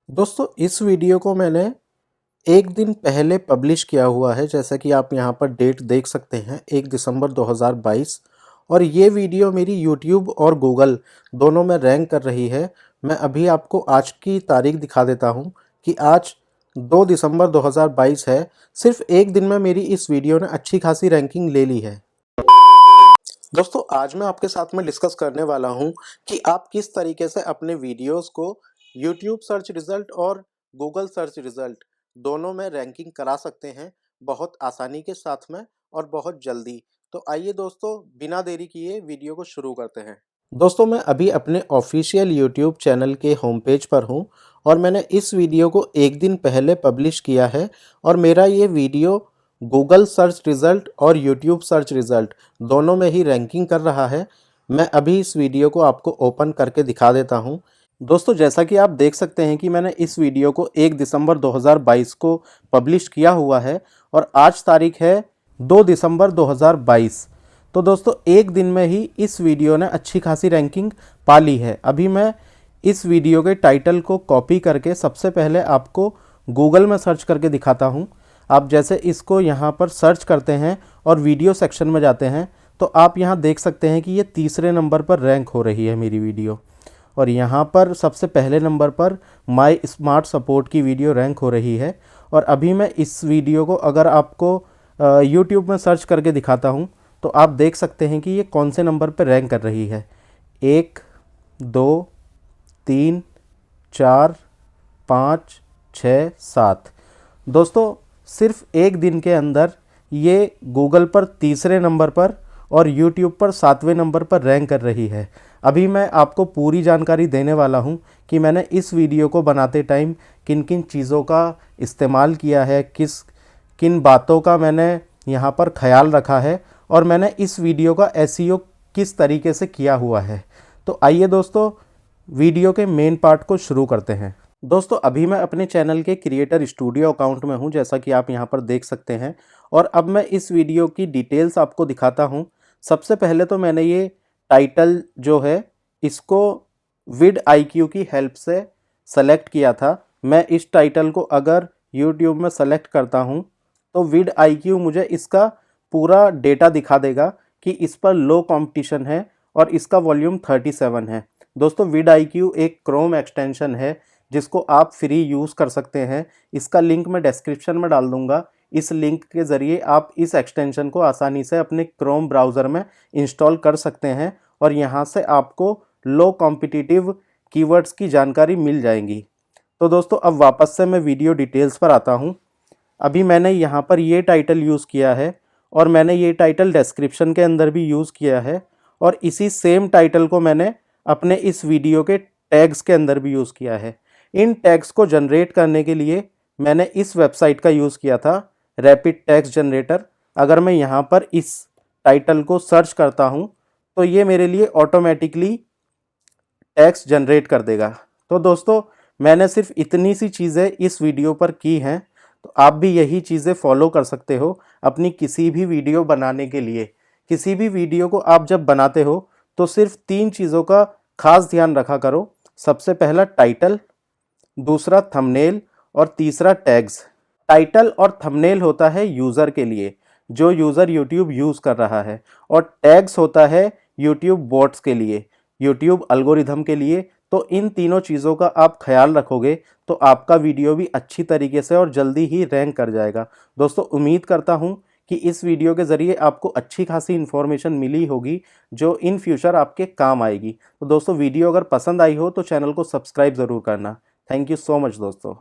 दोस्तों इस वीडियो को मैंने एक दिन पहले पब्लिश किया हुआ है। जैसा कि आप यहाँ पर डेट देख सकते हैं, 1 दिसंबर 2022। और ये वीडियो मेरी यूट्यूब और गूगल दोनों में रैंक कर रही है। मैं अभी आपको आज की तारीख दिखा देता हूँ कि आज 2 दिसंबर 2022 है। सिर्फ एक दिन में मेरी इस वीडियो ने अच्छी खासी रैंकिंग ले ली है। दोस्तों आज मैं आपके साथ में डिस्कस करने वाला हूं कि आप किस तरीके से अपने वीडियोस को YouTube सर्च रिजल्ट और गूगल सर्च रिजल्ट दोनों में रैंकिंग करा सकते हैं, बहुत आसानी के साथ में और बहुत जल्दी। तो आइए दोस्तों, बिना देरी किए वीडियो को शुरू करते हैं। दोस्तों मैं अभी अपने ऑफिशियल YouTube चैनल के होम पेज पर हूं और मैंने इस वीडियो को एक दिन पहले पब्लिश किया है और मेरा ये वीडियो गूगल सर्च रिज़ल्ट और यूट्यूब सर्च रिज़ल्ट दोनों में ही रैंकिंग कर रहा है। मैं अभी इस वीडियो को आपको ओपन करके दिखा देता हूं। दोस्तों जैसा कि आप देख सकते हैं कि मैंने इस वीडियो को 1 दिसंबर 2022 को पब्लिश किया हुआ है और आज तारीख है 2 दिसंबर 2022। तो दोस्तों एक दिन में ही इस वीडियो ने अच्छी खासी रैंकिंग पा ली है। अभी मैं इस वीडियो के टाइटल को कॉपी करके सबसे पहले आपको गूगल में सर्च करके दिखाता हूं। आप जैसे इसको यहाँ पर सर्च करते हैं और वीडियो सेक्शन में जाते हैं तो आप यहाँ देख सकते हैं कि ये तीसरे नंबर पर रैंक हो रही है मेरी वीडियो। और यहाँ पर सबसे पहले नंबर पर माय स्मार्ट सपोर्ट की वीडियो रैंक हो रही है। और अभी मैं इस वीडियो को अगर आपको यूट्यूब में सर्च करके दिखाता हूँ तो आप देख सकते हैं कि ये कौन से नंबर पर रैंक कर रही है। 1, 2, 3, 4, 5, 6, 7। दोस्तों सिर्फ एक दिन के अंदर ये गूगल पर तीसरे नंबर पर और यूट्यूब पर 7वें नंबर पर रैंक कर रही है। अभी मैं आपको पूरी जानकारी देने वाला हूं कि मैंने इस वीडियो को बनाते टाइम किन किन चीज़ों का इस्तेमाल किया है, किन बातों का मैंने यहाँ पर ख्याल रखा है और मैंने इस वीडियो का एसईओ किस तरीके से किया हुआ है। तो आइए दोस्तों वीडियो के मेन पार्ट को शुरू करते हैं। दोस्तों अभी मैं अपने चैनल के क्रिएटर स्टूडियो अकाउंट में हूं, जैसा कि आप यहां पर देख सकते हैं। और अब मैं इस वीडियो की डिटेल्स आपको दिखाता हूं। सबसे पहले तो मैंने ये टाइटल जो है इसको विड आईक्यू की हेल्प से सेलेक्ट किया था। मैं इस टाइटल को अगर यूट्यूब में सेलेक्ट करता हूं तो विड आईक्यू मुझे इसका पूरा डेटा दिखा देगा कि इस पर लो कंपटीशन है और इसका वॉल्यूम 37 है। दोस्तों विड आईक्यू एक क्रोम एक्सटेंशन है जिसको आप फ्री यूज़ कर सकते हैं। इसका लिंक मैं डिस्क्रिप्शन में डाल दूंगा। इस लिंक के ज़रिए आप इस एक्सटेंशन को आसानी से अपने क्रोम ब्राउज़र में इंस्टॉल कर सकते हैं और यहाँ से आपको लो कॉम्पिटिटिव कीवर्ड्स की जानकारी मिल जाएगी। तो दोस्तों अब वापस से मैं वीडियो डिटेल्स पर आता हूँ। अभी मैंने यहाँ पर ये टाइटल यूज़ किया है और मैंने ये टाइटल डिस्क्रिप्शन के अंदर भी यूज़ किया है और इसी सेम टाइटल को मैंने अपने इस वीडियो के टैग्स के अंदर भी यूज़ किया है। इन टैग्स को जनरेट करने के लिए मैंने इस वेबसाइट का यूज़ किया था, रैपिड टैग्स जनरेटर। अगर मैं यहाँ पर इस टाइटल को सर्च करता हूँ तो ये मेरे लिए ऑटोमेटिकली टैग्स जनरेट कर देगा। तो दोस्तों मैंने सिर्फ इतनी सी चीज़ें इस वीडियो पर की हैं, तो आप भी यही चीज़ें फॉलो कर सकते हो अपनी किसी भी वीडियो बनाने के लिए। किसी भी वीडियो को आप जब बनाते हो तो सिर्फ 3 चीज़ों का खास ध्यान रखा करो। सबसे पहला टाइटल, दूसरा थंबनेल और तीसरा टैग्स। टाइटल और थंबनेल होता है यूज़र के लिए, जो यूज़र यूट्यूब यूज़ कर रहा है, और टैग्स होता है यूट्यूब बॉट्स के लिए, यूट्यूब एल्गोरिथम के लिए। तो इन तीनों चीज़ों का आप ख्याल रखोगे तो आपका वीडियो भी अच्छी तरीके से और जल्दी ही रैंक कर जाएगा। दोस्तों उम्मीद करता हूँ कि इस वीडियो के ज़रिए आपको अच्छी खासी इन्फॉर्मेशन मिली होगी जो इन फ्यूचर आपके काम आएगी। तो दोस्तों वीडियो अगर पसंद आई हो तो चैनल को सब्सक्राइब ज़रूर करना। थैंक यू सो मच दोस्तों।